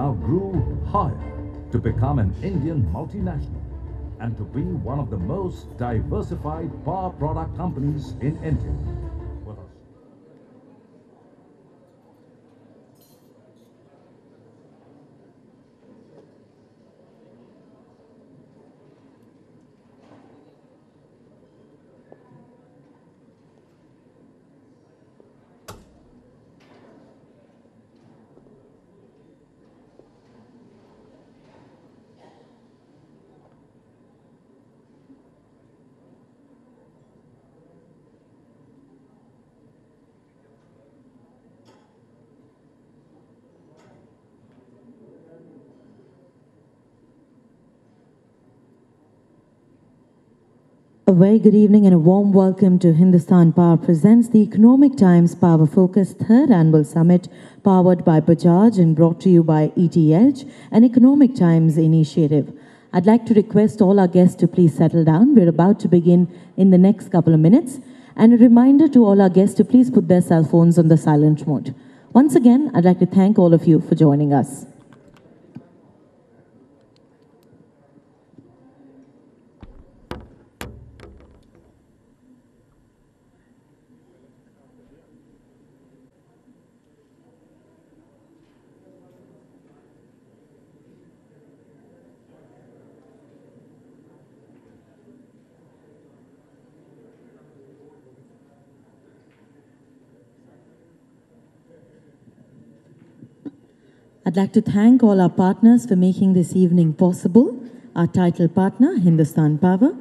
now grew higher to become an Indian multinational and to be one of the most diversified power product companies in India. With us. A very good evening and a warm welcome to Hindustan Power presents the Economic Times Power Focus Third Annual Summit, powered by Bajaj and brought to you by ETH, an Economic Times initiative. I'd like to request all our guests to please settle down. We're about to begin in the next couple of minutes. And a reminder to all our guests to please put their cell phones on the silent mode. Once again, I'd like to thank all of you for joining us. I'd like to thank all our partners for making this evening possible. Our title partner, Hindustan Power,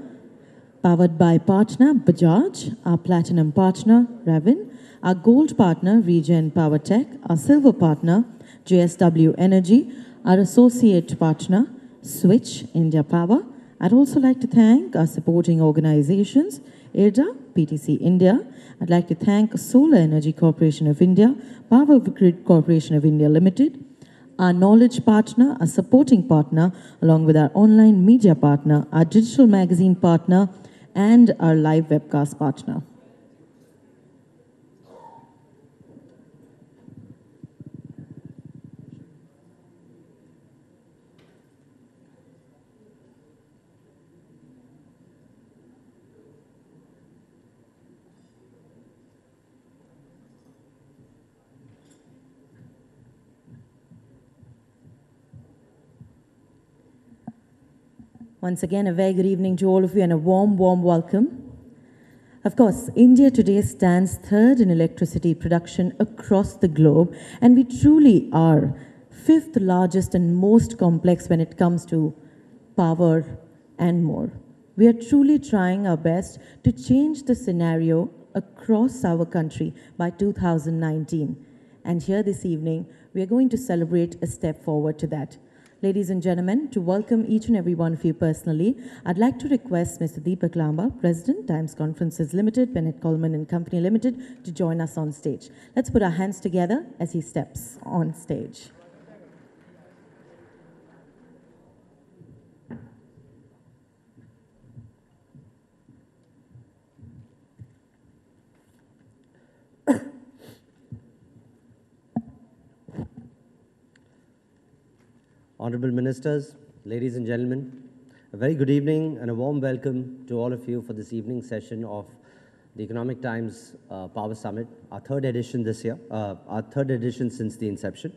powered by partner Bajaj, our platinum partner, Revin, our gold partner, Regen Power Tech, our silver partner, JSW Energy, our associate partner, Switch India Power. I'd also like to thank our supporting organizations, IRDA, PTC India. I'd like to thank Solar Energy Corporation of India, Power Grid Corporation of India Limited, our knowledge partner, our supporting partner, along with our online media partner, our digital magazine partner, and our live webcast partner. Once again, a very good evening to all of you and a warm, warm welcome. Of course, India today stands third in electricity production across the globe, and we truly are fifth largest and most complex when it comes to power and more. We are truly trying our best to change the scenario across our country by 2019. And here this evening, we are going to celebrate a step forward to that. Ladies and gentlemen, to welcome each and every one of you personally, I'd like to request Mr. Deepak Lamba, President, Times Conferences Limited, Bennett Coleman and Company Limited, to join us on stage. Let's put our hands together as he steps on stage. Honorable Ministers, ladies and gentlemen, a very good evening and a warm welcome to all of you for this evening session of the Economic Times Power Summit, our third edition this year, our third edition since the inception.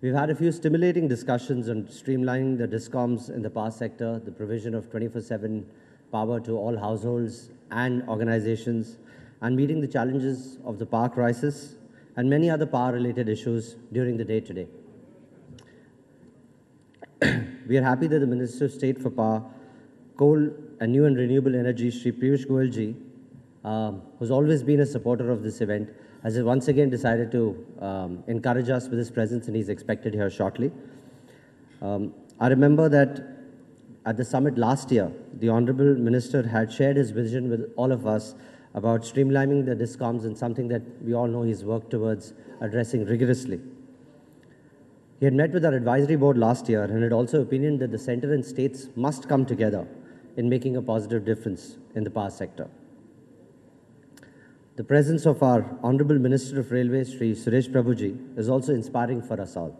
We've had a few stimulating discussions on streamlining the DISCOMs in the power sector, the provision of 24/7 power to all households and organizations, and meeting the challenges of the power crisis and many other power-related issues during the day today. We are happy that the Minister of State for Power, Coal and New and Renewable Energy, Shri Piyush Goyal ji, who's always been a supporter of this event, has once again decided to encourage us with his presence, and he's expected here shortly. I remember that at the summit last year, the Honorable Minister had shared his vision with all of us about streamlining the DISCOMs, and something that we all know he's worked towards addressing rigorously. He had met with our advisory board last year and had also opinioned that the centre and states must come together in making a positive difference in the power sector. The presence of our Honourable Minister of Railways, Shri Suresh Prabhuji, is also inspiring for us all.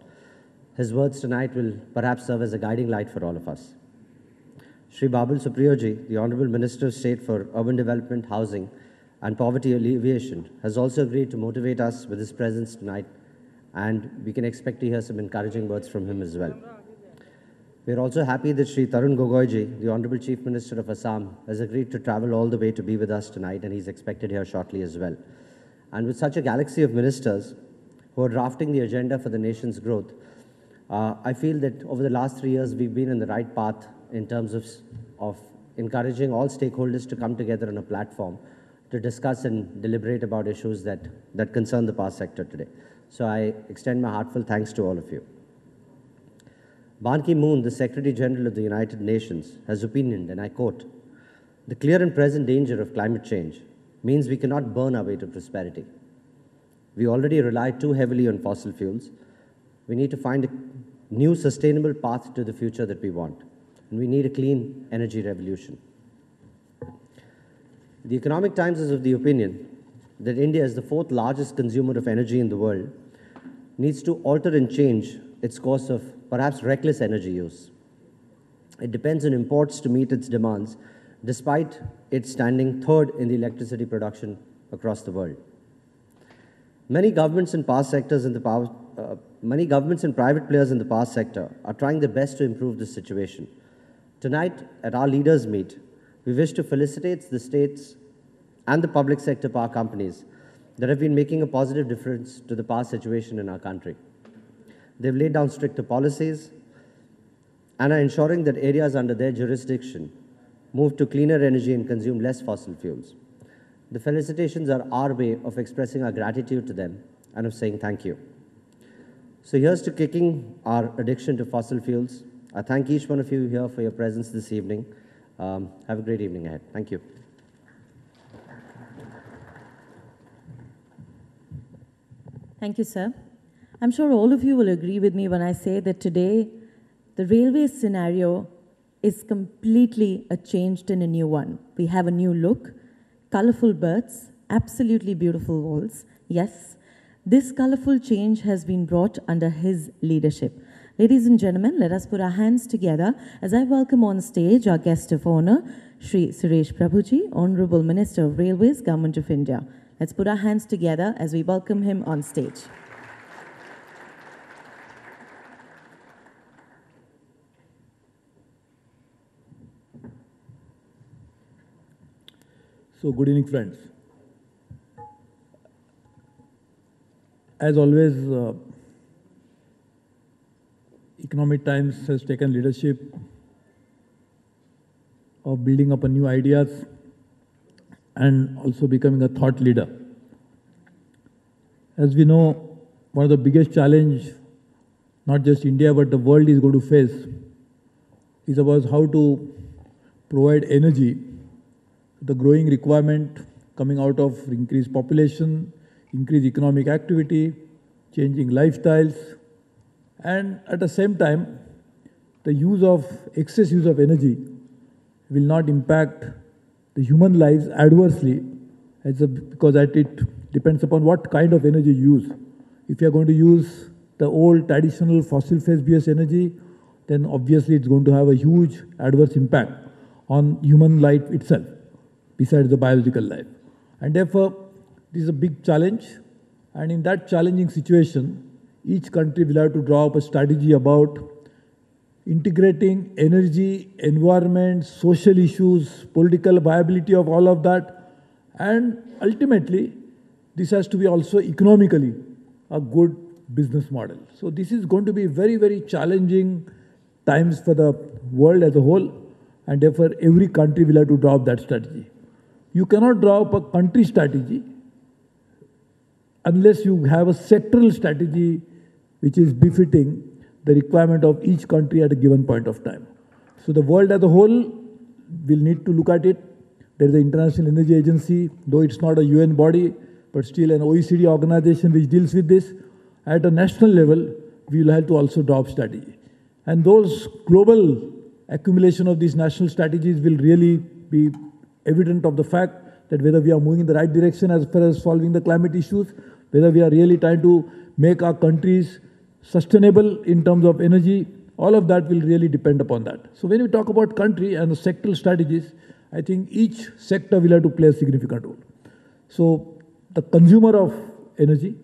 His words tonight will perhaps serve as a guiding light for all of us. Shri Babul Supriyoji, the Honorable Minister of State for Urban Development, Housing and Poverty Alleviation, has also agreed to motivate us with his presence tonight, and we can expect to hear some encouraging words from him as well. We are also happy that Shri Tarun Gogoiji, the Honorable Chief Minister of Assam, has agreed to travel all the way to be with us tonight, and he's expected here shortly as well. And with such a galaxy of ministers who are drafting the agenda for the nation's growth, I feel that over the last 3 years, we've been in the right path in terms of encouraging all stakeholders to come together on a platform to discuss and deliberate about issues that concern the power sector today. So I extend my heartfelt thanks to all of you. Ban Ki-moon, the Secretary General of the United Nations, has opinioned, and I quote, "The clear and present danger of climate change means we cannot burn our way to prosperity. We already rely too heavily on fossil fuels. We need to find a new sustainable path to the future that we want. And we need a clean energy revolution." The Economic Times is of the opinion that India, as the fourth largest consumer of energy in the world, needs to alter and change its course of perhaps reckless energy use. It depends on imports to meet its demands, despite it standing third in the electricity production across the world. Many governments and private players in the power sector are trying their best to improve this situation. Tonight, at our leaders' meet, we wish to felicitate the states and the public sector power companies that have been making a positive difference to the power situation in our country. They've laid down stricter policies and are ensuring that areas under their jurisdiction move to cleaner energy and consume less fossil fuels. The felicitations are our way of expressing our gratitude to them and of saying thank you. So here's to kicking our addiction to fossil fuels. I thank each one of you here for your presence this evening. Have a great evening ahead. Thank you. Thank you, sir. I'm sure all of you will agree with me when I say that today the railway scenario is completely changed in a new one. We have a new look, colorful berths, absolutely beautiful walls. Yes, this colorful change has been brought under his leadership. Ladies and gentlemen, let us put our hands together as I welcome on stage our guest of honor, Shri Suresh Prabhuji, Honorable Minister of Railways, Government of India. Let's put our hands together as we welcome him on stage. So, good evening, friends. As always, Economic Times has taken leadership of building up new ideas and also becoming a thought leader. As we know, one of the biggest challenge, not just India, but the world is going to face, is about how to provide energy, the growing requirement coming out of increased population, increased economic activity, changing lifestyles, and at the same time, the excess use of energy will not impact the human lives adversely, because it depends upon what kind of energy you use. If you are going to use the old traditional fossil phase-based energy, then obviously it's going to have a huge adverse impact on human life itself, besides the biological life. And therefore, this is a big challenge. And in that challenging situation, each country will have to draw up a strategy about integrating energy, environment, social issues, political viability of all of that. And ultimately, this has to be also economically a good business model. So this is going to be very, very challenging times for the world as a whole. And therefore, every country will have to draw up that strategy. You cannot draw up a country strategy unless you have a sectoral strategy which is befitting the requirement of each country at a given point of time. So the world as a whole will need to look at it. There is the International Energy Agency, though it's not a UN body, but still an OECD organization which deals with this. At a national level, we will have to also draw up strategy. And those global accumulation of these national strategies will really be evident of the fact that whether we are moving in the right direction as far as solving the climate issues, whether we are really trying to make our countries sustainable in terms of energy, all of that will really depend upon that. So when we talk about country and the sectoral strategies, I think each sector will have to play a significant role. So the consumer of energy,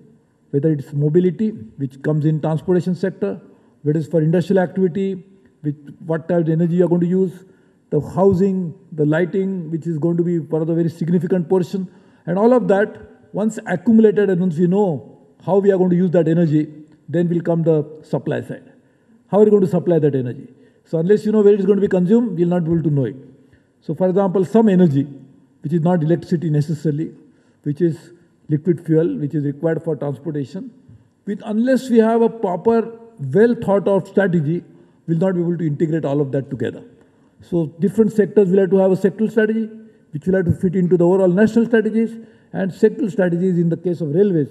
whether it's mobility, which comes in transportation sector, whether it's for industrial activity, with what type of energy you are going to use, the housing, the lighting, which is going to be one of the very significant portion, and all of that, once accumulated and once we know how we are going to use that energy, then will come the supply side. How are you going to supply that energy? So unless you know where it's going to be consumed, we will not be able to know it. So for example, some energy, which is not electricity necessarily, which is liquid fuel, which is required for transportation, unless we have a proper, well thought out strategy, we'll not be able to integrate all of that together. So different sectors will have to have a sectoral strategy, which will have to fit into the overall national strategies, and sectoral strategies in the case of railways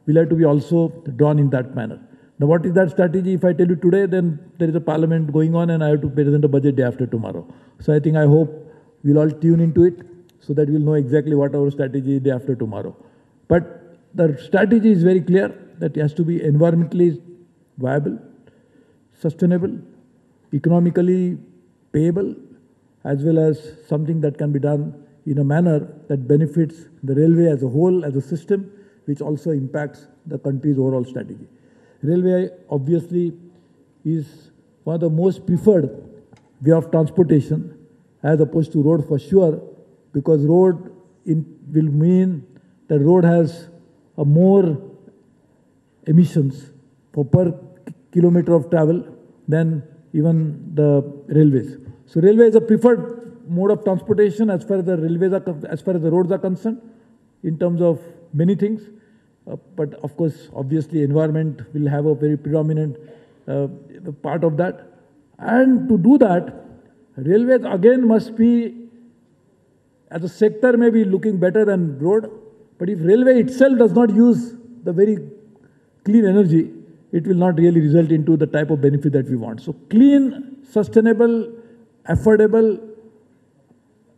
will have to be also drawn in that manner. Now what is that strategy? If I tell you today, then there is a parliament going on and I have to present a budget day after tomorrow. So I hope we'll all tune into it so that we'll know exactly what our strategy is day after tomorrow. But the strategy is very clear that it has to be environmentally viable, sustainable, economically payable, as well as something that can be done in a manner that benefits the railway as a whole, as a system, which also impacts the country's overall strategy. Railway obviously is one of the most preferred way of transportation as opposed to road for sure, because road will mean that road has a more emissions per kilometer of travel than even the railways. So railway is a preferred mode of transportation as far as the railways are, as far as the roads are concerned, in terms of many things. But of course, obviously, environment will have a very predominant part of that. And to do that, railways again must be, as a sector, may be looking better than road. But if railway itself does not use the very clean energy, it will not really result into the type of benefit that we want. So clean, sustainable, affordable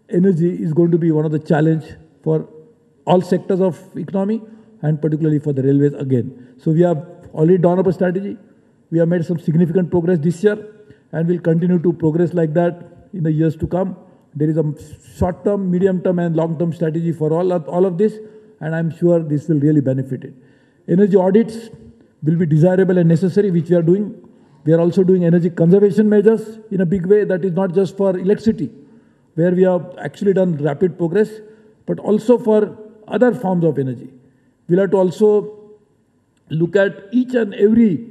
energy is going to be one of the challenge for all sectors of economy, and particularly for the railways again. So we have already drawn up a strategy. We have made some significant progress this year, and we'll continue to progress like that in the years to come. There is a short-term, medium-term, and long-term strategy for all of this, and I'm sure this will really benefit it. Energy audits will be desirable and necessary, which we are doing. We are also doing energy conservation measures in a big way. That is not just for electricity, where we have actually done rapid progress, but also for other forms of energy. We'll have to also look at each and every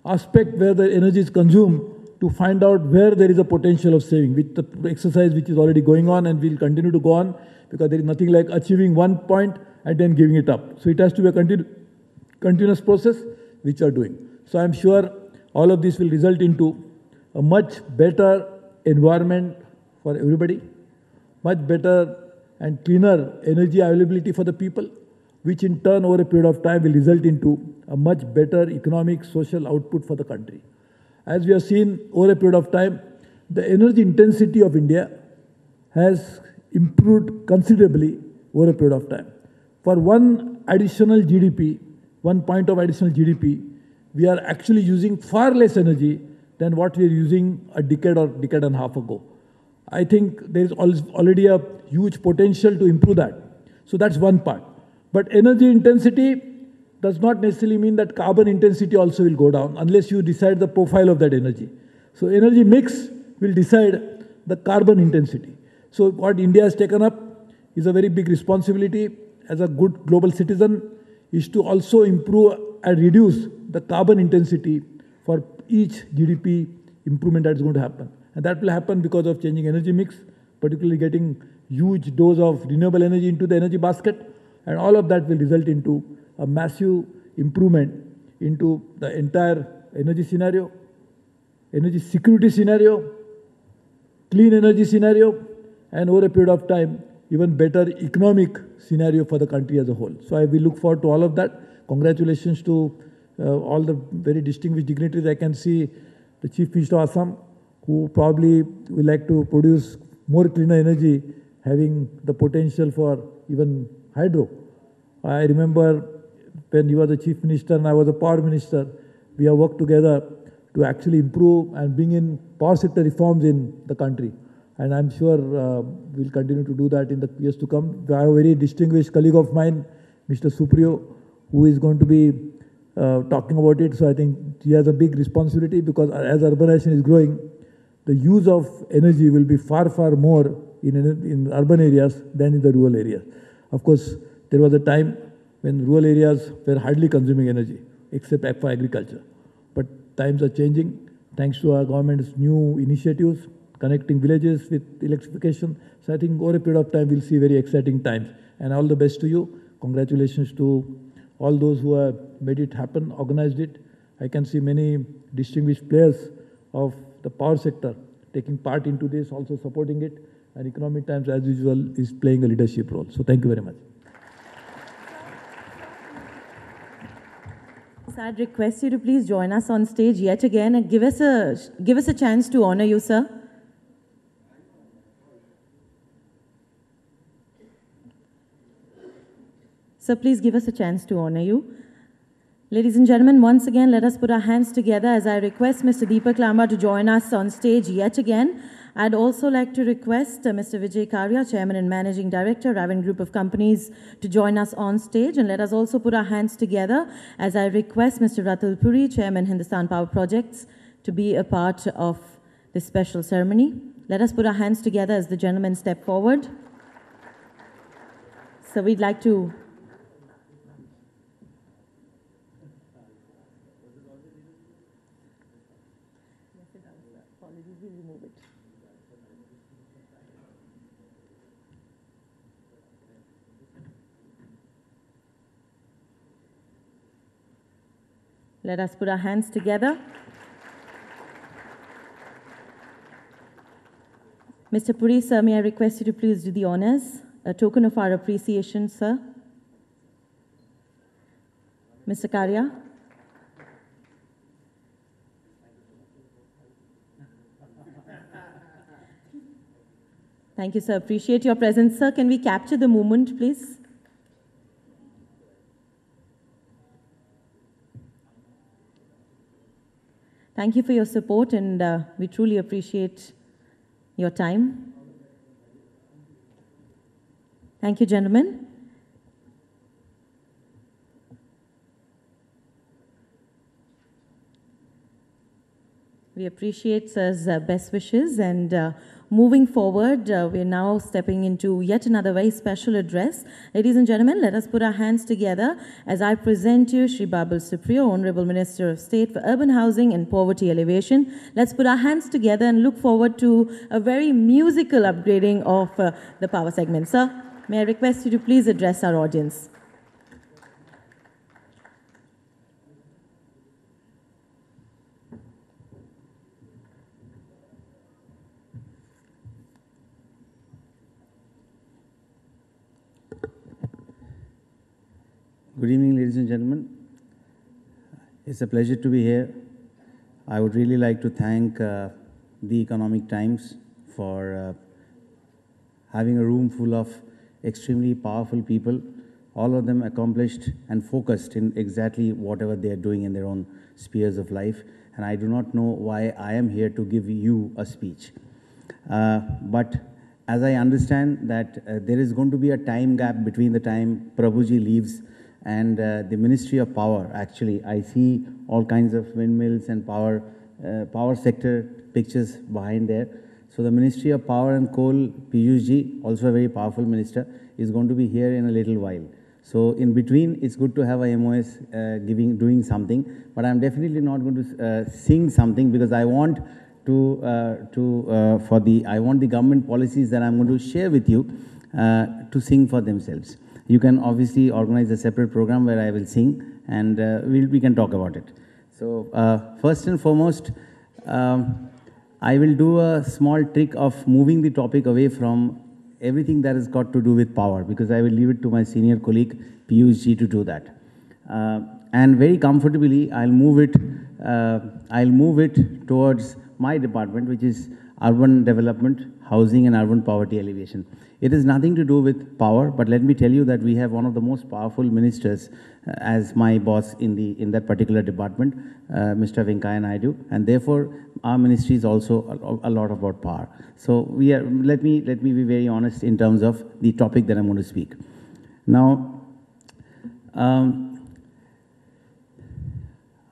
aspect where the energy is consumed to find out where there is a potential of saving, with the exercise which is already going on and will continue to go on, because there is nothing like achieving one point and then giving it up. So it has to be a continuous process, which we are doing. So I'm sure all of this will result into a much better environment for everybody, much better and cleaner energy availability for the people, which in turn over a period of time will result into a much better economic, social output for the country. As we have seen over a period of time, the energy intensity of India has improved considerably over a period of time. For one additional GDP, 1 point of additional GDP, we are actually using far less energy than what we are using a decade or decade and a half ago. I think there is already a huge potential to improve that. So that's one part. But energy intensity does not necessarily mean that carbon intensity also will go down unless you decide the profile of that energy. So energy mix will decide the carbon intensity. So what India has taken up is a very big responsibility as a good global citizen, is to also improve and reduce the carbon intensity for each GDP improvement that is going to happen. And that will happen because of changing energy mix, particularly getting huge dose of renewable energy into the energy basket. And all of that will result into a massive improvement into the entire energy scenario, energy security scenario, clean energy scenario, and over a period of time, even better economic scenario for the country as a whole. So I will look forward to all of that. Congratulations to all the very distinguished dignitaries. I can see the Chief Minister of Assam, who probably will like to produce more cleaner energy, having the potential for even hydro. I remember when you were the Chief Minister and I was the Power Minister, we have worked together to actually improve and bring in power sector reforms in the country. And I'm sure we'll continue to do that in the years to come. I have a very distinguished colleague of mine, Mr. Supriyo, who is going to be talking about it. So I think he has a big responsibility, because as urbanization is growing, the use of energy will be far, far more in urban areas than in the rural areas. Of course, there was a time when rural areas were hardly consuming energy, except for agriculture. But times are changing, thanks to our government's new initiatives, connecting villages with electrification. So I think over a period of time, we'll see very exciting times. And all the best to you. Congratulations to all those who have made it happen, organized it. I can see many distinguished players of the power sector taking part into this, also supporting it. And Economic Times, as usual, is playing a leadership role. So thank you very much. So I'd request you to please join us on stage yet again and give us a chance to honor you, sir. So please give us a chance to honor you. Ladies and gentlemen, once again, let us put our hands together as I request Mr. Deepak Lamba to join us on stage yet again. I'd also like to request Mr. Vijay Karia, Chairman and Managing Director, Raven Group of Companies, to join us on stage. And let us also put our hands together as I request Mr. Ratul Puri, Chairman, Hindustan Power Projects, to be a part of this special ceremony. Let us put our hands together as the gentlemen step forward. So we'd like to... Let us put our hands together. Mr. Puri, sir, may I request you to please do the honors? A token of our appreciation, sir. Mr. Karia. Thank you, sir. Appreciate your presence, sir. Can we capture the moment, please? Thank you for your support, and we truly appreciate your time. Thank you, gentlemen. We appreciate sir's best wishes, and moving forward, we're now stepping into yet another very special address. Ladies and gentlemen, let us put our hands together as I present you Shri Babul Supriyo, Honorable Minister of State for Urban Housing and Poverty Alleviation. Let's put our hands together and look forward to a very musical upgrading of the power segment. Sir, may I request you to please address our audience. Good evening, ladies and gentlemen. It's a pleasure to be here. I would really like to thank the Economic Times for having a room full of extremely powerful people, all of them accomplished and focused in exactly whatever they are doing in their own spheres of life. And I do not know why I am here to give you a speech. But as I understand that there is going to be a time gap between the time Prabhuji leaves and the Ministry of Power. Actually, I see all kinds of windmills and power sector pictures behind there. So the Ministry of Power and Coal, Piyush Ji, also a very powerful minister, is going to be here in a little while. So in between, it's good to have a MOS doing something, but I'm definitely not going to sing something, because I want I want the government policies that I'm going to share with you to sing for themselves. You can obviously organize a separate program where I will sing, and we can talk about it. So first and foremost, I will do a small trick of moving the topic away from everything that has got to do with power, because I will leave it to my senior colleague Piyush Ji to do that. And very comfortably, I'll move it towards my department, which is urban development, housing and urban poverty alleviation. It has nothing to do with power, but let me tell you that we have one of the most powerful ministers as my boss in that particular department, Mr. Venkaiah Naidu, and therefore our ministry is also a lot about power. So let me be very honest in terms of the topic that I'm going to speak. Now,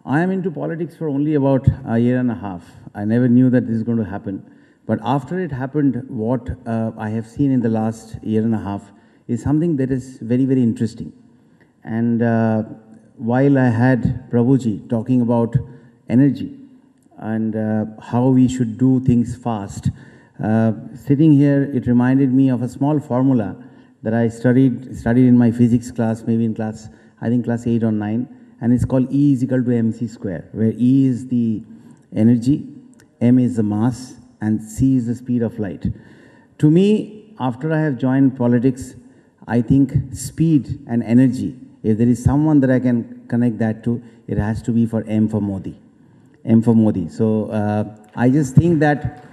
I am into politics for only about a year and a half. I never knew that this is going to happen. But after it happened, what I have seen in the last year and a half is something that is very, very interesting. And while I had Prabhuji talking about energy and how we should do things fast, sitting here, it reminded me of a small formula that I studied in my physics class, maybe in class, I think class 8 or 9, and it's called E is equal to mc square, where E is the energy, m is the mass, and c is the speed of light. To me, after I have joined politics, I think speed and energy, if there is someone that I can connect that to, it has to be for M for Modi. M for Modi. So I just think that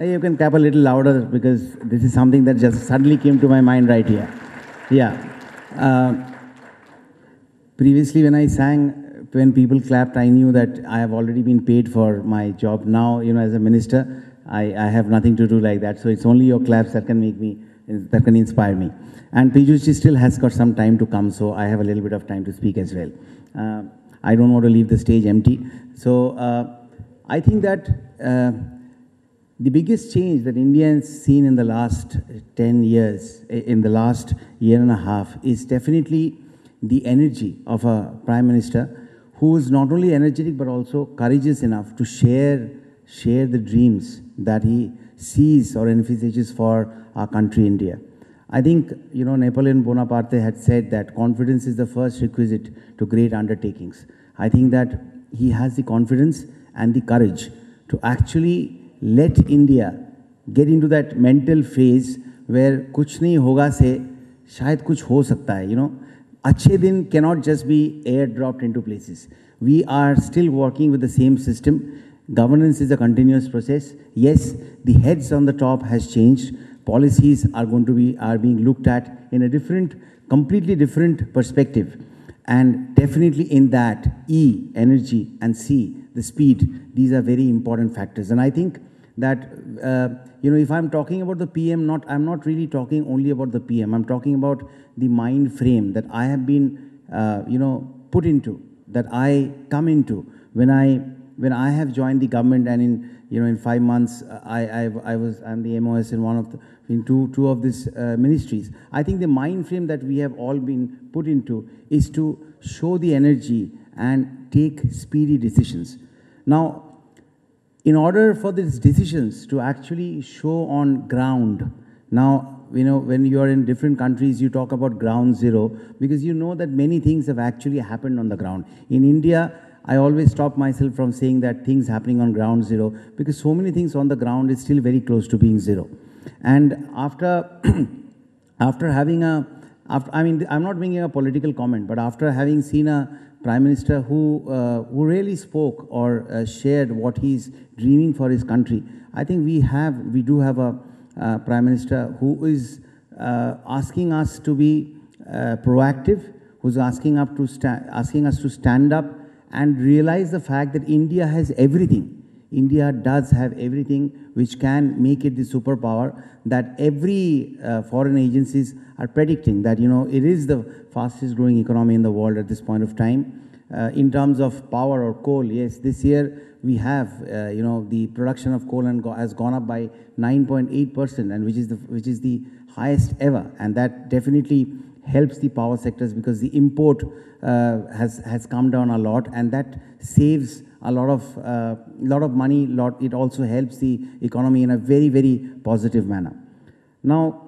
you can clap a little louder because this is something that just suddenly came to my mind right here. Yeah. Previously when I sang, when people clapped, I knew that I have already been paid for my job. Now, as a minister, I have nothing to do like that. So it's only your claps that can make me, that can inspire me. And Piyush still has got some time to come, so I have a little bit of time to speak as well. I don't want to leave the stage empty. So I think that the biggest change that India has seen in the last 10 years, in the last year and a half, is definitely the energy of a Prime Minister who is not only energetic but also courageous enough to share the dreams that he sees or envisages for our country, India. I think, Napoleon Bonaparte had said that confidence is the first requisite to great undertakings. I think that he has the confidence and the courage to actually let India get into that mental phase where kuch nahi hoga se shayad kuch ho sakta hai, Achhe din cannot just be airdropped into places. We are still working with the same system. Governance is a continuous process. Yes, the heads on the top has changed. Policies are being looked at in a completely different perspective. And definitely in that, E, energy, and C, the speed, these are very important factors. And I think that, if I'm talking about the PM, I'm not really talking only about the PM. I'm talking about the mind frame that I have been, put into, that I come into when I have joined the government, and in 5 months, I'm the MOS in two of these ministries. I think the mind frame that we have all been put into is to show the energy and take speedy decisions. Now, in order for these decisions to actually show on ground, now, when you are in different countries, you talk about ground zero, because you know that many things have actually happened on the ground. In India, I always stop myself from saying that things happening on ground zero, because so many things on the ground is still very close to being zero. And after having I'm not making a political comment, but after having seen a Prime Minister who really spoke or shared what he's dreaming for his country, I think we do have a Prime Minister who is asking us to be proactive, who's asking us to stand up and realize the fact that India has everything. India does have everything which can make it the superpower that every foreign agencies are predicting that, it is the fastest growing economy in the world at this point of time. In terms of power or coal, yes, this year we have, the production of coal has gone up by 9.8%, and which is the highest ever, and that definitely helps the power sectors because the import has come down a lot, and that saves a lot of money. It also helps the economy in a very, very positive manner. Now,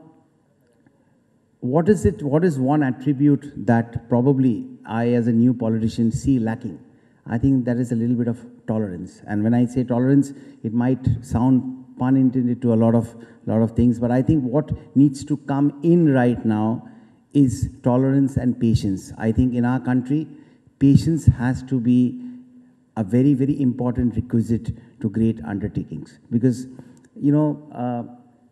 what is one attribute that probably I, as a new politician, see lacking? I think that is a little bit of tolerance. And when I say tolerance, it might sound pun intended to a lot of things, but I think what needs to come in right now is tolerance and patience. I think in our country, patience has to be a very, very important requisite to great undertakings, because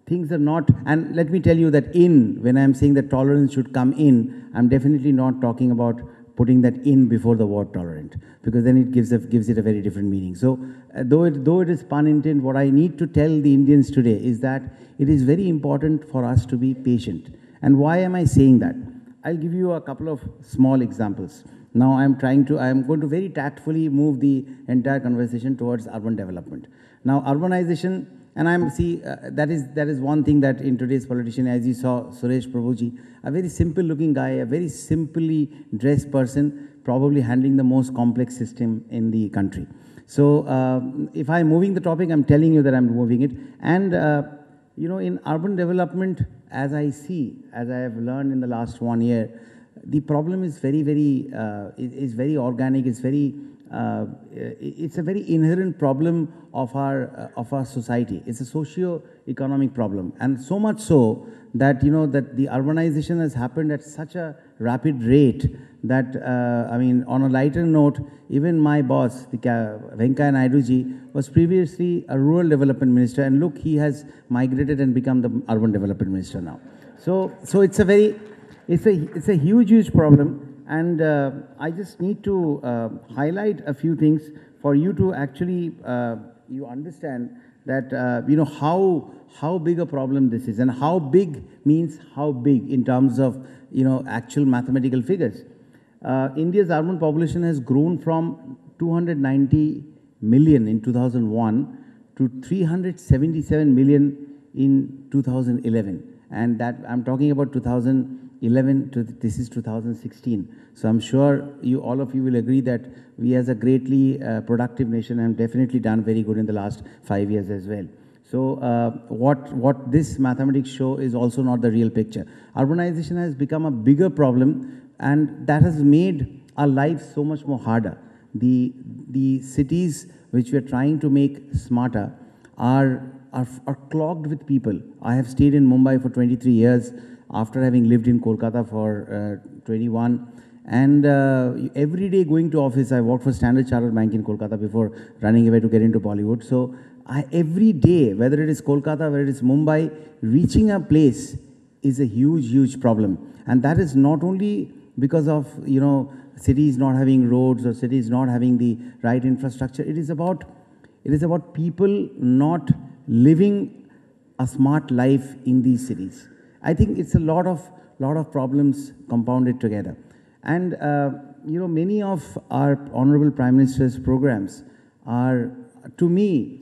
things are not, and let me tell you that when I'm saying that tolerance should come in, I'm definitely not talking about putting that in before the word tolerant, because then it gives it a very different meaning. So though it is pun intended, what I need to tell the Indians today is that it is very important for us to be patient. And why am I saying that? I'll give you a couple of small examples. Now I'm going to very tactfully move the entire conversation towards urban development. Now urbanization, and that is one thing that in today's politician, as you saw Suresh Prabhuji, a very simple looking guy, a very simply dressed person, probably handling the most complex system in the country. So if I'm moving the topic, I'm telling you that I'm moving it. And in urban development, as I have learned in the last 1 year, the problem is very organic. It's a very inherent problem of our society. It's a socio-economic problem, and so much so that that the urbanization has happened at such a rapid rate that on a lighter note, even my boss, the Venkaiah Naidu ji, was previously a rural development minister, and look, he has migrated and become the urban development minister now. So it's a huge problem. And I just need to highlight a few things for you to actually you understand that how big a problem this is, and how big means how big in terms of actual mathematical figures. India's urban population has grown from 290 million in 2001 to 377 million in 2011, and that I'm talking about 2011 to this is 2016. So I'm sure all of you will agree that we as a greatly productive nation have definitely done very good in the last 5 years as well. So what this mathematics show is also not the real picture. Urbanization has become a bigger problem, and that has made our lives so much more harder. The cities which we are trying to make smarter are clogged with people. I have stayed in Mumbai for 23 years after having lived in Kolkata for 21. And every day going to office, I worked for Standard Chartered Bank in Kolkata before running away to get into Bollywood. So every day, whether it is Kolkata, whether it is Mumbai, reaching a place is a huge problem. And that is not only because of cities not having roads or cities not having the right infrastructure. It is about people not living a smart life in these cities. I think it's a lot of problems compounded together. And many of our Honorable Prime Minister's programs are, to me,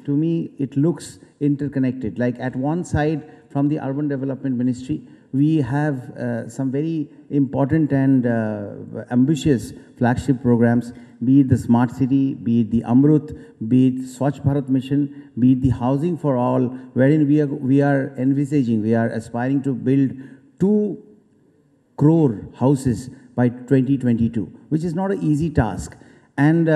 it looks interconnected. Like at one side, from the Urban Development Ministry, we have some very important and ambitious flagship programs, be it the Smart City, be it the Amrut, be it Swachh Bharat Mission, be it the Housing for All, wherein we are aspiring to build 2 crore houses by 2022, which is not an easy task. And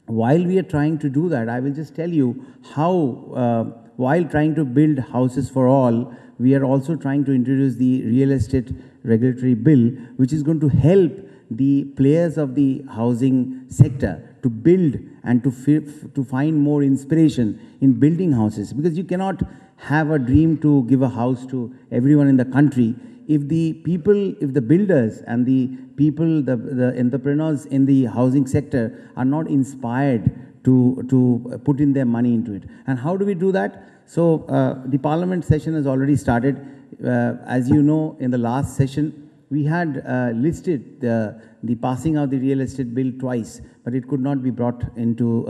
while we are trying to do that, I will just tell you how, while trying to build houses for all, we are also trying to introduce the real estate regulatory bill, which is going to help the players of the housing sector to build and to find more inspiration in building houses. Because you cannot have a dream to give a house to everyone in the country if the builders and the people, the entrepreneurs in the housing sector are not inspired to put in their money into it. And how do we do that? So the Parliament session has already started. As you know, in the last session, we had listed the passing of the real estate bill twice, but it could not be brought into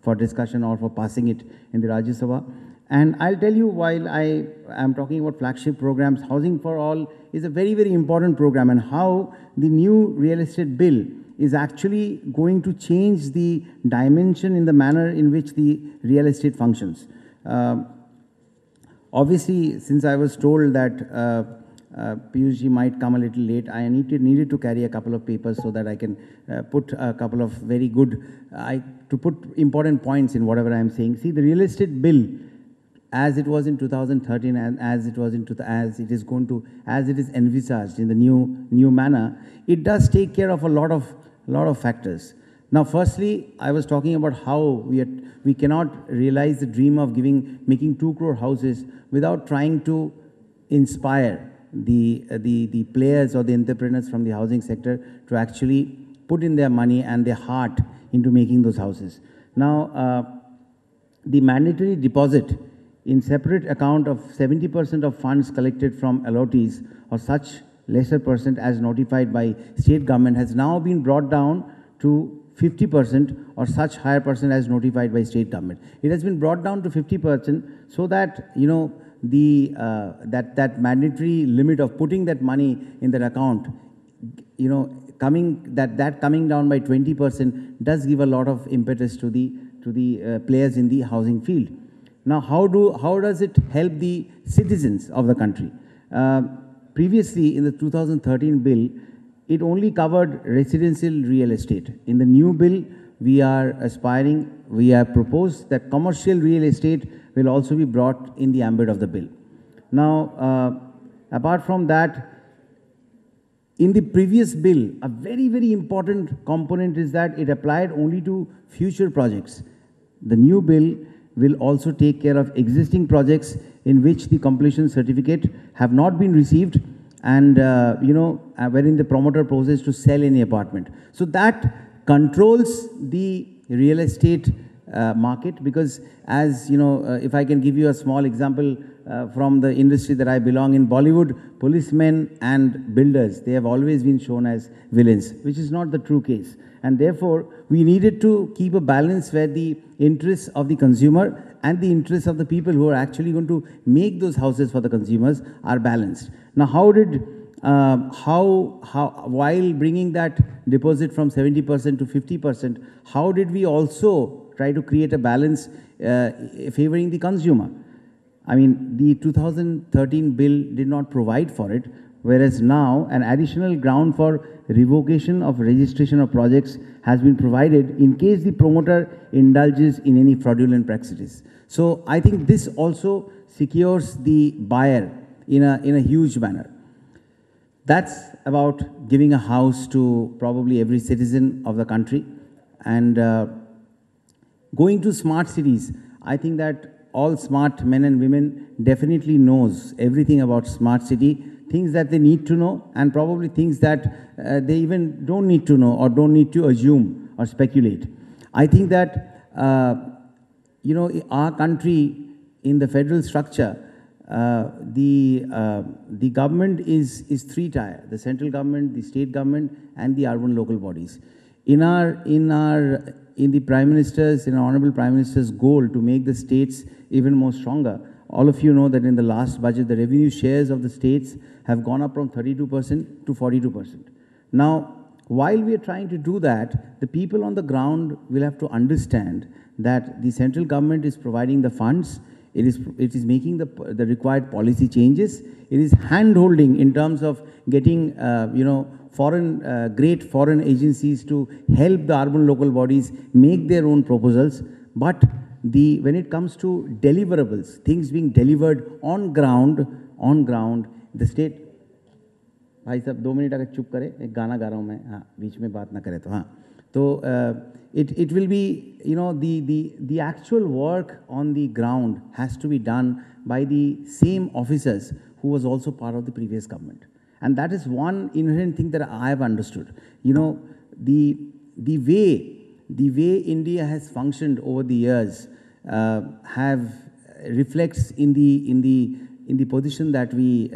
for discussion or for passing it in the Rajya Sabha. And I'll tell you, while I am talking about flagship programs, Housing for All is a very important program, and how the new real estate bill is actually going to change the dimension in the manner in which the real estate functions. Obviously, since I was told that Piyush ji might come a little late, I needed to carry a couple of papers so that I can put a couple of very good, to put important points in whatever I am saying. See, the real estate bill, as it was in 2013 and as it is envisaged in the new manner, it does take care of a lot of factors. Now, firstly, I was talking about how we cannot realize the dream of making 2 crore houses without trying to inspire the players or the entrepreneurs from the housing sector to actually put in their money and their heart into making those houses. Now, the mandatory deposit in separate account of 70% of funds collected from allottees or such lesser percent as notified by state government has now been brought down to 50% or such higher percent as notified by state government. It has been brought down to 50% so that, you know, that mandatory limit of putting that money in that account, you know, coming down by 20% does give a lot of impetus to the players in the housing field. Now, how does it help the citizens of the country? Previously, in the 2013 bill, it only covered residential real estate. In the new bill, we have proposed that commercial real estate will also be brought in the ambit of the bill. Now, apart from that, in the previous bill, a very, very important component is that it applied only to future projects. The new bill will also take care of existing projects in which the completion certificate have not been received and, wherein the promoter proposes to sell any apartment. So that controls the real estate market, because as you know, if I can give you a small example from the industry that I belong in, Bollywood, policemen and builders, they have always been shown as villains, which is not the true case. And therefore, we needed to keep a balance where the interests of the consumer and the interests of the people who are actually going to make those houses for the consumers are balanced. Now, while bringing that deposit from 70% to 50%, how did we also try to create a balance favoring the consumer? I mean, the 2013 bill did not provide for it, whereas now an additional ground for revocation of registration of projects has been provided in case the promoter indulges in any fraudulent practices. So I think this also secures the buyer in a huge manner. That's about giving a house to probably every citizen of the country. And going to smart cities, I think that all smart men and women definitely knows everything about smart city, things that they need to know, and probably things that they even don't need to know or don't need to assume or speculate. I think that, our country in the federal structure, the government is three-tier: the central government, the state government, and the urban local bodies. In the Prime Minister's, in our Honorable Prime Minister's goal to make the states even more stronger, all of you know that in the last budget, the revenue shares of the states have gone up from 32% to 42%. Now, while we are trying to do that, the people on the ground will have to understand that the central government is providing the funds, it is making the required policy changes, it is hand-holding in terms of getting, great foreign agencies to help the urban local bodies make their own proposals. But when it comes to deliverables, things being delivered on ground, the state. भाई साहब 2 minute अगर चुप करे, एक गाना गा रहा हूँ मैं, हाँ, बीच में बात ना करे तो हाँ. So it will be, the actual work on the ground has to be done by the same officers who was also part of the previous government. And that is one inherent thing that I have understood. The way India has functioned over the years reflects in the position that we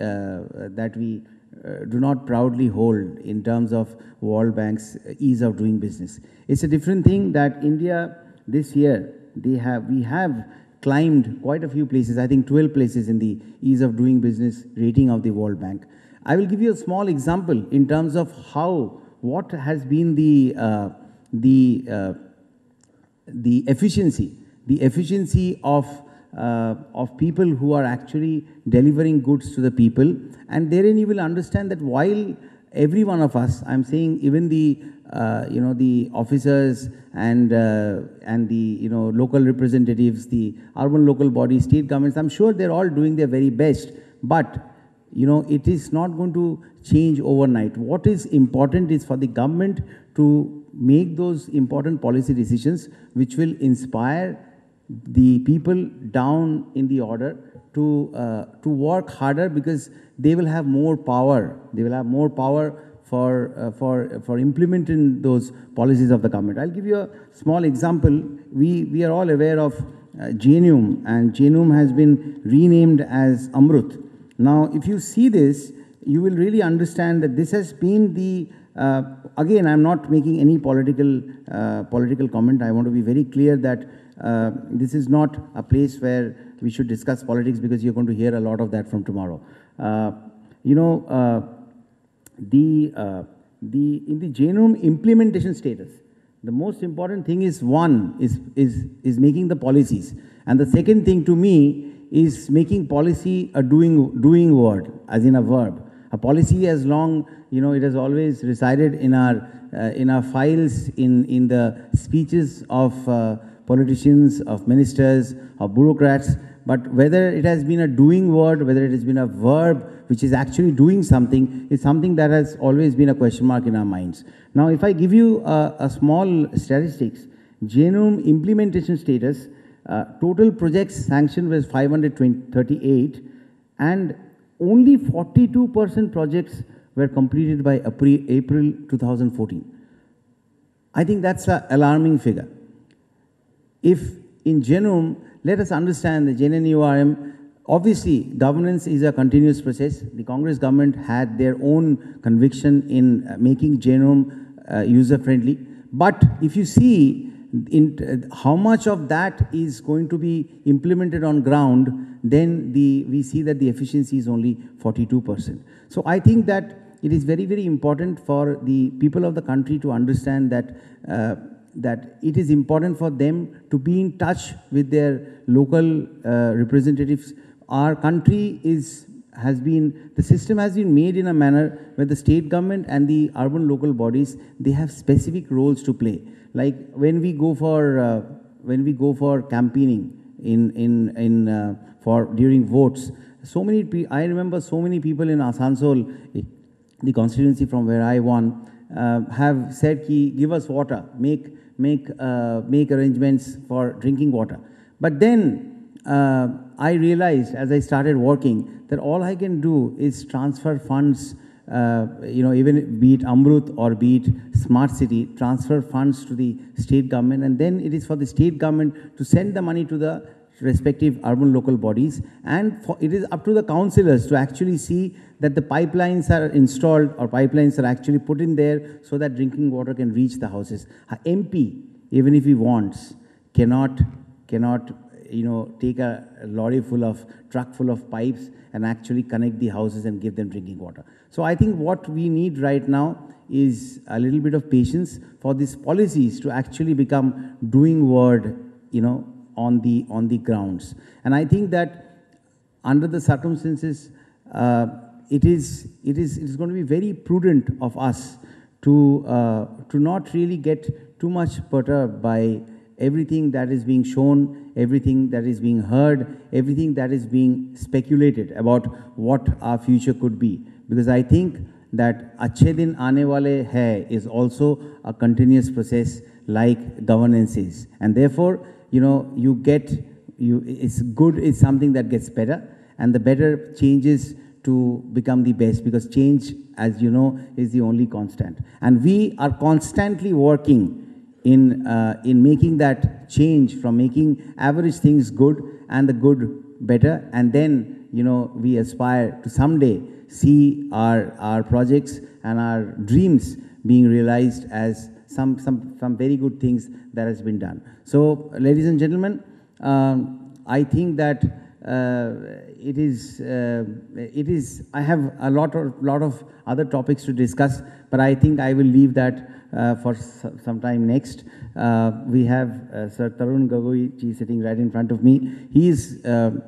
do not proudly hold in terms of World Bank's ease of doing business. It's a different thing that India this year we have climbed quite a few places. I think 12 places in the ease of doing business rating of the World Bank. I will give you a small example in terms of what has been the efficiency of people who are actually delivering goods to the people. And therein you will understand that while every one of us, I'm saying even the officers and the local representatives, the urban local bodies, state governments, I'm sure they're all doing their very best. But it is not going to change overnight. What is important is for the government to make those important policy decisions which will inspire the people down in the order to work harder, because they will have more power. They will have more power for implementing those policies of the government. I'll give you a small example. We are all aware of Jhenum, and Jhenum has been renamed as Amrut. Now, if you see this, you will really understand that this has been the, again, I'm not making any political comment. I want to be very clear that this is not a place where we should discuss politics, because you're going to hear a lot of that from tomorrow. In the Jhenum implementation status, the most important thing is is making the policies, and the second thing to me is making policy a doing word, as in a verb. A policy, as long it has always resided in our files, in the speeches of politicians, of ministers, of bureaucrats. But whether it has been a doing word, whether it has been a verb which is actually doing something, is something that has always been a question mark in our minds. Now, if I give you a small statistics, Jhenum implementation status, total projects sanctioned was 538, and only 42% projects were completed by April 2014. I think that's an alarming figure. If in Jhenum, let us understand the JNNURM, obviously governance is a continuous process. The Congress government had their own conviction in making Jhenum user-friendly. But if you see how much of that is going to be implemented on ground, then we see that the efficiency is only 42%. So I think that it is very, very important for the people of the country to understand that that it is important for them to be in touch with their local representatives. Our country the system has been made in a manner where the state government and the urban local bodies, they have specific roles to play. Like when we go for campaigning during votes, I remember so many people in Asansol, the constituency from where I won, have said, give us water, make arrangements for drinking water. But then I realized, as I started working, that all I can do is transfer funds, even be it Amrut or be it Smart City, transfer funds to the state government, and then it is for the state government to send the money to the respective urban local bodies, and it is up to the councillors to actually see that the pipelines are installed or pipelines are actually put in there so that drinking water can reach the houses. A MP, even if he wants, cannot take a truck full of pipes and actually connect the houses and give them drinking water. So I think what we need right now is a little bit of patience for these policies to actually become doing word, on the grounds. And I think that under the circumstances, it is going to be very prudent of us to not really get too much perturbed by everything that is being shown, everything that is being heard, everything that is being speculated about what our future could be. Because I think that Achhe Din Aane Wale Hai is also a continuous process like governance is. And therefore, it's good is something that gets better, and the better changes to become the best, because change, as you know, is the only constant. And we are constantly working in making that change, from making average things good and the good better, and then we aspire to someday see our projects and our dreams being realized as some very good things that has been done. So, ladies and gentlemen, I think that it is. I have a lot of other topics to discuss, but I think I will leave that for some time next. We have Sir Tarun Gogoi ji sitting right in front of me. He is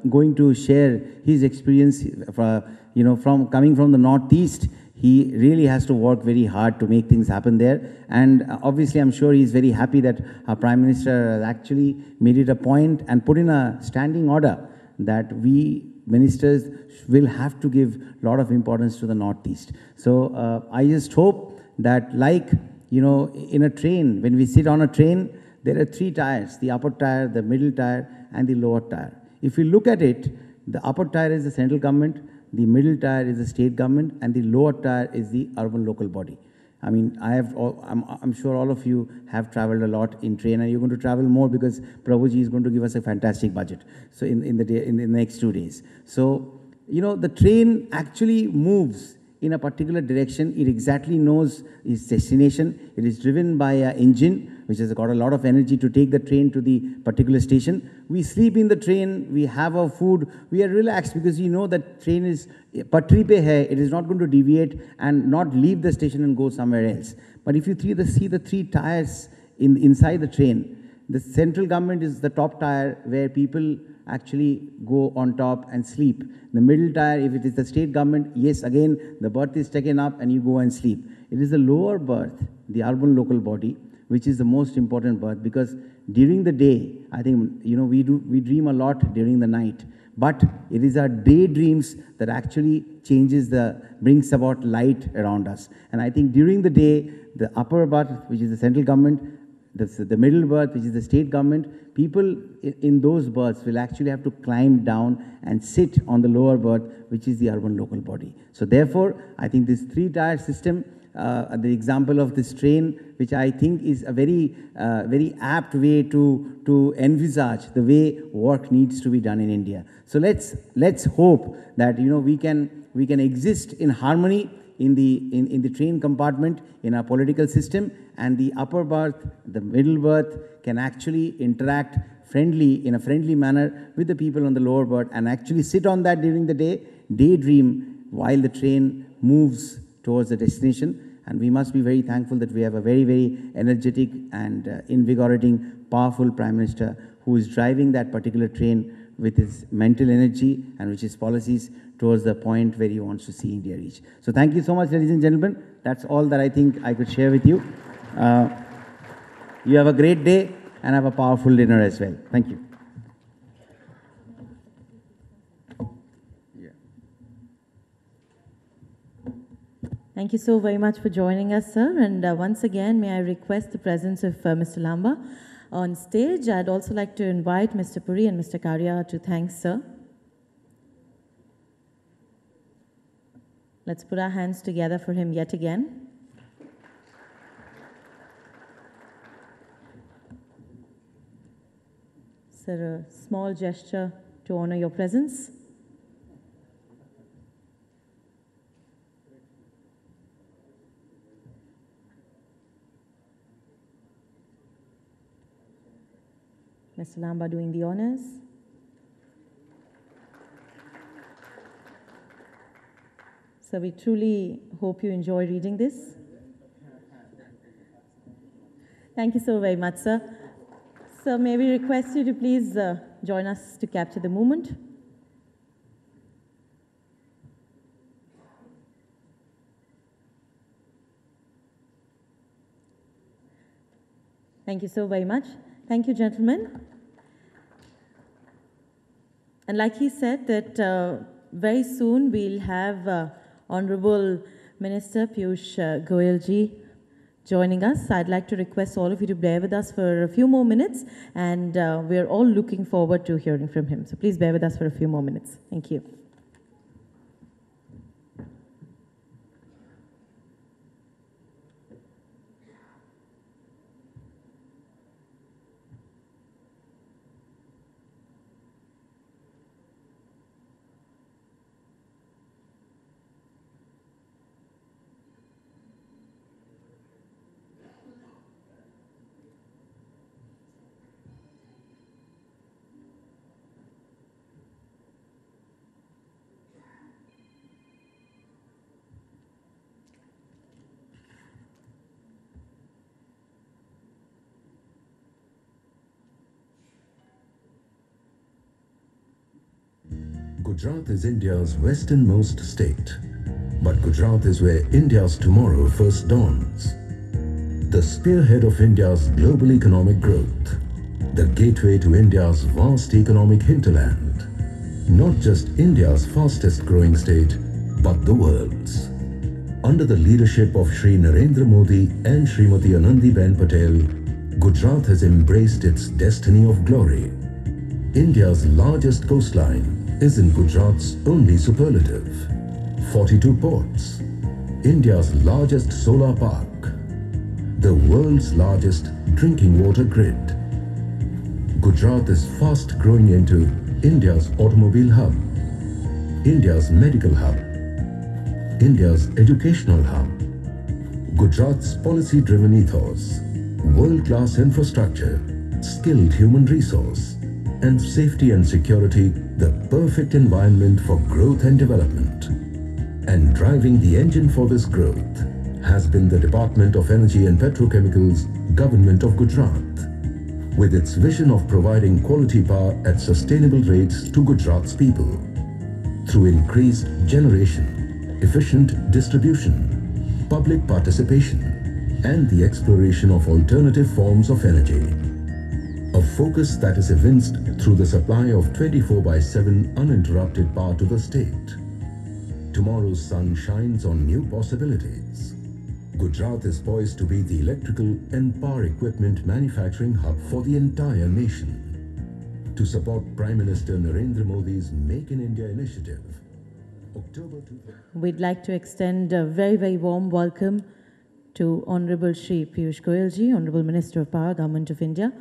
going to share his experience from coming from the Northeast. He really has to work very hard to make things happen there. And obviously, I'm sure he's very happy that our Prime Minister has actually made it a point and put in a standing order that we ministers will have to give a lot of importance to the Northeast. So I just hope that, like, you know, in a train, when we sit on a train, there are 3 tires, the upper tire, the middle tire, and the lower tire. If you look at it, the upper tire is the central government, the middle tire is the state government, and the lower tire is the urban local body. I mean, I'm sure all of you have traveled a lot in train, and you're going to travel more because Prabhuji is going to give us a fantastic budget. So in the next 2 days. So, you know, the train actually moves in a particular direction. It exactly knows its destination. It is driven by an engine which has got a lot of energy to take the train to the particular station. We sleep in the train, we have our food, we are relaxed because we know that train is patri pe hai, it is not going to deviate and not leave the station and go somewhere else. But if you see the 3 tires inside the train, the central government is the top tire where people actually go on top and sleep. The middle tire, if it is the state government, yes, again, the berth is taken up and you go and sleep. It is the lower berth, the urban local body, which is the most important berth, because during the day, I think, you know, we dream a lot during the night, but it is our daydreams that actually brings about light around us. And I think during the day, the upper berth, which is the central government, the middle berth, which is the state government, people in those berths will actually have to climb down and sit on the lower berth, which is the urban local body. So therefore, I think this 3-tier system, the example of this train, which I think is a very apt way to envisage the way work needs to be done in India. So let's hope that, you know, we can exist in harmony in the train compartment, in our political system, and the upper berth, the middle berth can actually interact in a friendly manner with the people on the lower berth and actually sit on that during the day, daydream while the train moves towards the destination. And we must be very thankful that we have a very, very energetic and invigorating, powerful Prime Minister who is driving that particular train with his mental energy and with his policies towards the point where he wants to see India reach. So thank you so much, ladies and gentlemen. That's all that I think I could share with you. You have a great day and have a powerful dinner as well. Thank you. Thank you so very much for joining us, sir. And once again, may I request the presence of Mr. Lamba on stage. I'd also like to invite Mr. Puri and Mr. Karya to thank sir. Let's put our hands together for him yet again. Sir, a small gesture to honor your presence. Mr. Lamba doing the honors. So we truly hope you enjoy reading this. Thank you so very much, sir. So may we request you to please join us to capture the moment. Thank you so very much. Thank you, gentlemen. And like he said, that very soon we'll have Honorable Minister Piyush Goyal ji joining us. I'd like to request all of you to bear with us for a few more minutes, and we're all looking forward to hearing from him. So please bear with us for a few more minutes. Thank you. Gujarat is India's westernmost state, but Gujarat is where India's tomorrow first dawns. The spearhead of India's global economic growth, the gateway to India's vast economic hinterland, not just India's fastest growing state, but the world's. Under the leadership of Shri Narendra Modi and Srimati Anandiben Patel, Gujarat has embraced its destiny of glory. India's largest coastline is in Gujarat's only superlative. 42 ports, India's largest solar park, the world's largest drinking water grid. Gujarat is fast growing into India's automobile hub, India's medical hub, India's educational hub. Gujarat's policy-driven ethos, world-class infrastructure, skilled human resource, and safety and security, the perfect environment for growth and development. And driving the engine for this growth has been the Department of Energy and Petrochemicals, Government of Gujarat, with its vision of providing quality power at sustainable rates to Gujarat's people through increased generation, efficient distribution, public participation, and the exploration of alternative forms of energy. A focus that is evinced through the supply of 24/7 uninterrupted power to the state. Tomorrow's sun shines on new possibilities. Gujarat is poised to be the electrical and power equipment manufacturing hub for the entire nation. To support Prime Minister Narendra Modi's Make in India initiative, October 2000. We'd like to extend a very, very warm welcome to Honorable Shri Piyush Goyal ji, Honorable Minister of Power, Government of India.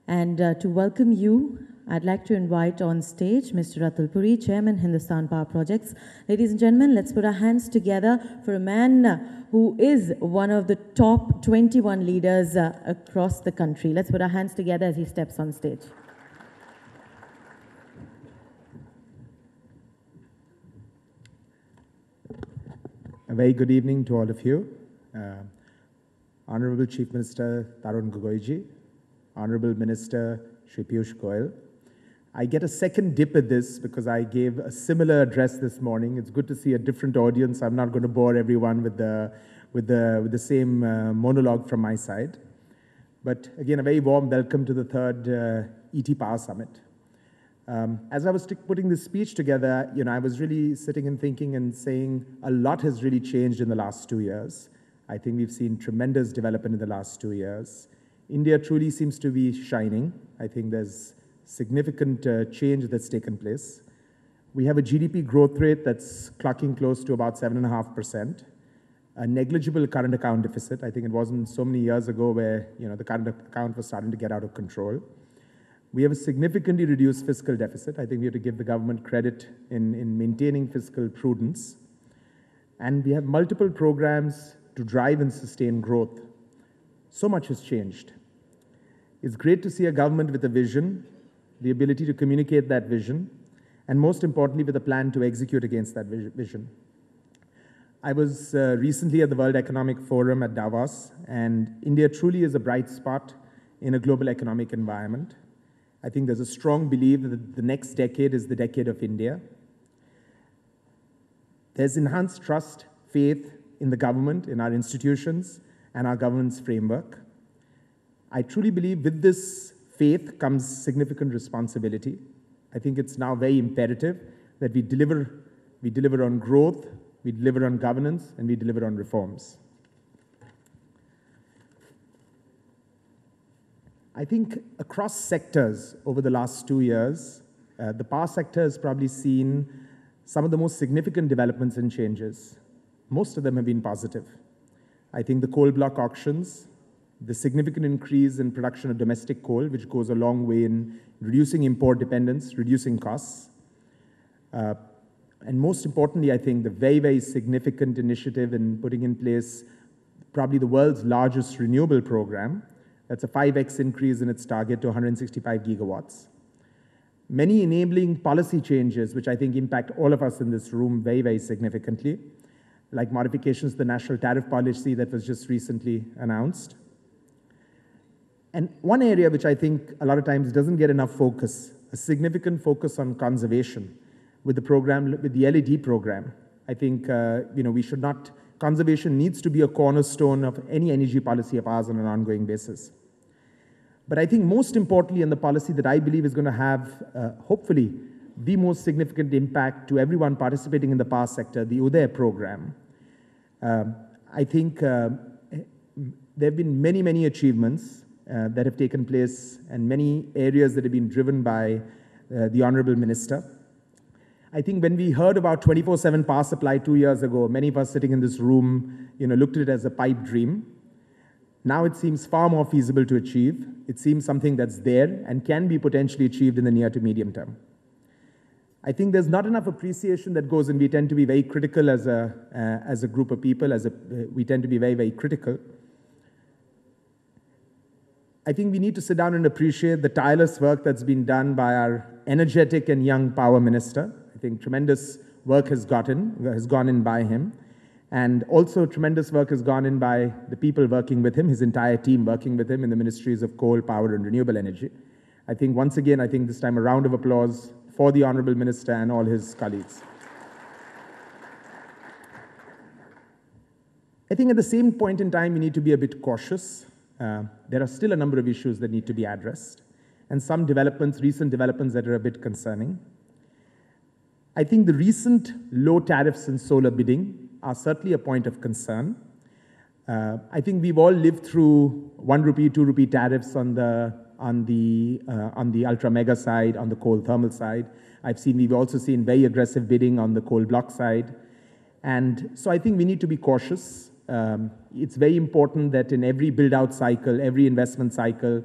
And to welcome you, I'd like to invite on stage Mr. Atul Puri, Chairman, Hindustan Power Projects. Ladies and gentlemen, let's put our hands together for a man who is one of the top 21 leaders across the country. Let's put our hands together as he steps on stage. A very good evening to all of you. Honorable Chief Minister Tarun Gogoiji, Honorable Minister Shri Piyush Goyal. I get a second dip at this because I gave a similar address this morning. It's good to see a different audience. I'm not going to bore everyone with the same monologue from my side. But again, a very warm welcome to the third ET Power Summit. As I was putting this speech together, I was really sitting and thinking and saying a lot has really changed in the last 2 years. I think we've seen tremendous development in the last 2 years. India truly seems to be shining. I think there's significant change that's taken place. We have a GDP growth rate that's clocking close to about 7.5%, a negligible current account deficit. I think it wasn't so many years ago where the current account was starting to get out of control. We have a significantly reduced fiscal deficit. I think we have to give the government credit in maintaining fiscal prudence. And we have multiple programs to drive and sustain growth. So much has changed. It's great to see a government with a vision, the ability to communicate that vision, and most importantly, with a plan to execute against that vision. I was recently at the World Economic Forum at Davos, and India truly is a bright spot in a global economic environment. I think there's a strong belief that the next decade is the decade of India. There's enhanced trust, faith in the government, in our institutions, and our governance framework. I truly believe with this faith comes significant responsibility. I think it's now very imperative that we deliver on growth, we deliver on governance, and we deliver on reforms. I think across sectors over the last 2 years, the power sector has probably seen some of the most significant developments and changes. Most of them have been positive. I think the coal block auctions, the significant increase in production of domestic coal, which goes a long way in reducing import dependence, reducing costs. And most importantly, I think the very, very significant initiative in putting in place probably the world's largest renewable program. That's a 5x increase in its target to 165 gigawatts. Many enabling policy changes, which I think impact all of us in this room very, very significantly, like modifications to the national tariff policy that was just recently announced. And one area which I think a lot of times doesn't get enough focus, a significant focus on conservation with the program, with the LED program. I think, we should not, conservation needs to be a cornerstone of any energy policy of ours on an ongoing basis. But I think most importantly in the policy that I believe is going to have, hopefully, the most significant impact to everyone participating in the power sector, the UDAY program. I think there have been many, many achievements that have taken place and many areas that have been driven by the Honorable Minister. I think when we heard about 24/7 power supply 2 years ago, many of us sitting in this room, looked at it as a pipe dream. Now it seems far more feasible to achieve. It seems something that's there and can be potentially achieved in the near to medium term. I think there's not enough appreciation that goes in. We tend to be very critical as a group of people. We tend to be very, very critical. I think we need to sit down and appreciate the tireless work that's been done by our energetic and young power minister. I think tremendous work has gone in by him. And also tremendous work has gone in by the people working with him, his entire team working with him in the ministries of coal, power, and renewable energy. I think once again, this time a round of applause for the Honorable Minister and all his colleagues. I think at the same point in time, we need to be a bit cautious. There are still a number of issues that need to be addressed, and some developments, recent developments that are a bit concerning. I think the recent low tariffs in solar bidding are certainly a point of concern. I think we've all lived through 1 rupee, 2 rupee tariffs on the ultra mega side, on the coal thermal side. We've also seen very aggressive bidding on the coal block side. And so I think we need to be cautious. It's very important that in every build-out cycle, every investment cycle,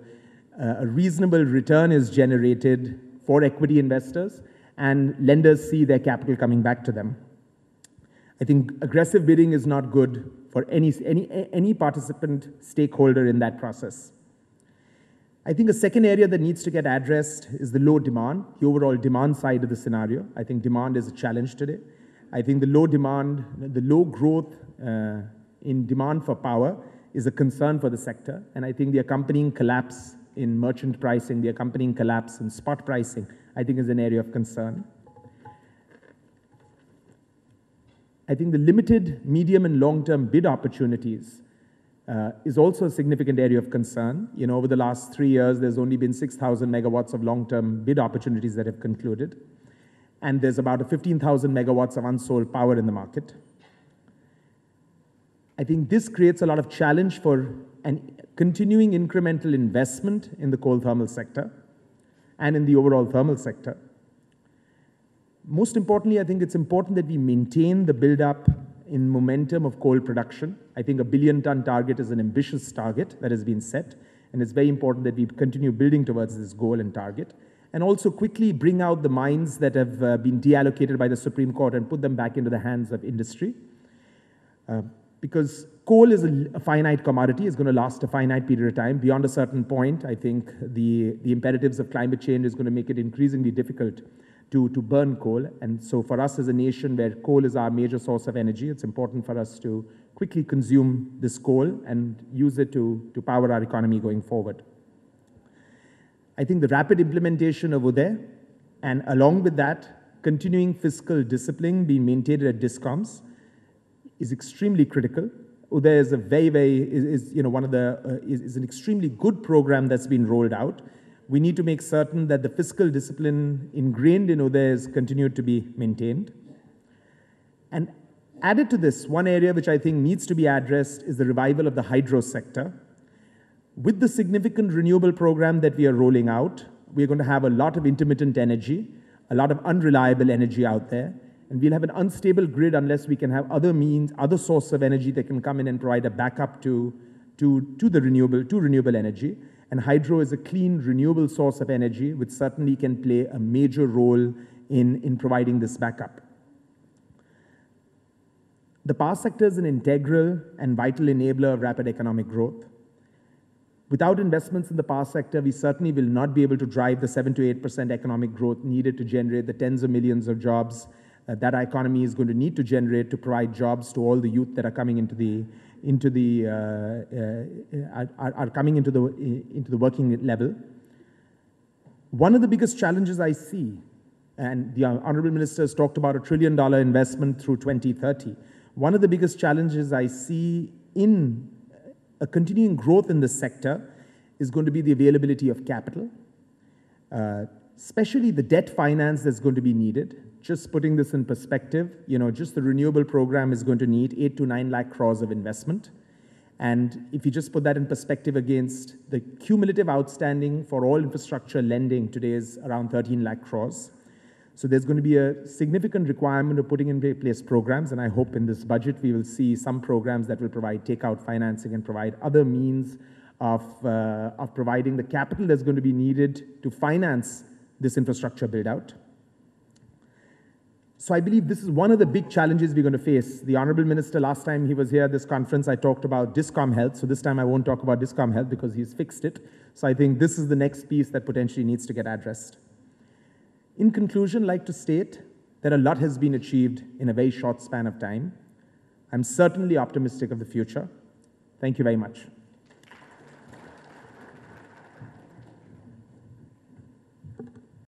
a reasonable return is generated for equity investors and lenders see their capital coming back to them. I think aggressive bidding is not good for any participant, stakeholder in that process. I think a second area that needs to get addressed is the low demand, the overall demand side of the scenario. I think demand is a challenge today. I think the low demand, the low growth in demand for power is a concern for the sector. And I think the accompanying collapse in merchant pricing, the accompanying collapse in spot pricing, I think is an area of concern. I think the limited medium and long-term bid opportunities is also a significant area of concern. Over the last 3 years, there's only been 6,000 megawatts of long-term bid opportunities that have concluded. And there's about 15,000 megawatts of unsold power in the market. I think this creates a lot of challenge for an continuing incremental investment in the coal thermal sector and in the overall thermal sector. Most importantly, I think it's important that we maintain the build-up in momentum of coal production. I think a 1 billion-ton target is an ambitious target that has been set, and it's very important that we continue building towards this goal and target, and also quickly bring out the mines that have been deallocated by the Supreme Court and put them back into the hands of industry. Because coal is a finite commodity, it's going to last a finite period of time. Beyond a certain point, I think the imperatives of climate change is going to make it increasingly difficult to burn coal. And so for us as a nation where coal is our major source of energy, it's important for us to quickly consume this coal and use it to power our economy going forward. I think the rapid implementation of UDAY, and along with that, continuing fiscal discipline being maintained at DISCOMs is extremely critical. UDAY is an extremely good program that's been rolled out. We need to make certain that the fiscal discipline ingrained in UDAY is continued to be maintained. And added to this, one area which I think needs to be addressed is the revival of the hydro sector. With the significant renewable program that we are rolling out, we're going to have a lot of intermittent energy, a lot of unreliable energy out there, and we'll have an unstable grid unless we can have other sources of energy that can come in and provide a backup to renewable energy. And hydro is a clean, renewable source of energy, which certainly can play a major role in providing this backup. The power sector is an integral and vital enabler of rapid economic growth. Without investments in the power sector, we certainly will not be able to drive the 7 to 8% economic growth needed to generate the tens of millions of jobs that our economy is going to need to generate to provide jobs to all the youth that are coming into the working level. One of the biggest challenges I see, and the Honorable Minister has talked about $1 trillion investment through 2030. One of the biggest challenges I see in a continuing growth in this sector is going to be the availability of capital. especially the debt finance that's going to be needed. Just putting this in perspective, just the renewable program is going to need 8 to 9 lakh crores of investment. And if you just put that in perspective against the cumulative outstanding for all infrastructure lending today is around 13 lakh crores. So there's going to be a significant requirement of putting in place programs, and I hope in this budget we will see some programs that will provide takeout financing and provide other means of providing the capital that's going to be needed to finance this infrastructure build-out. So I believe this is one of the big challenges we're going to face. The Honorable Minister, last time he was here at this conference, I talked about Discom Health. So this time I won't talk about Discom Health because he's fixed it. So I think this is the next piece that potentially needs to get addressed. In conclusion, I'd like to state that a lot has been achieved in a very short span of time. I'm certainly optimistic of the future. Thank you very much.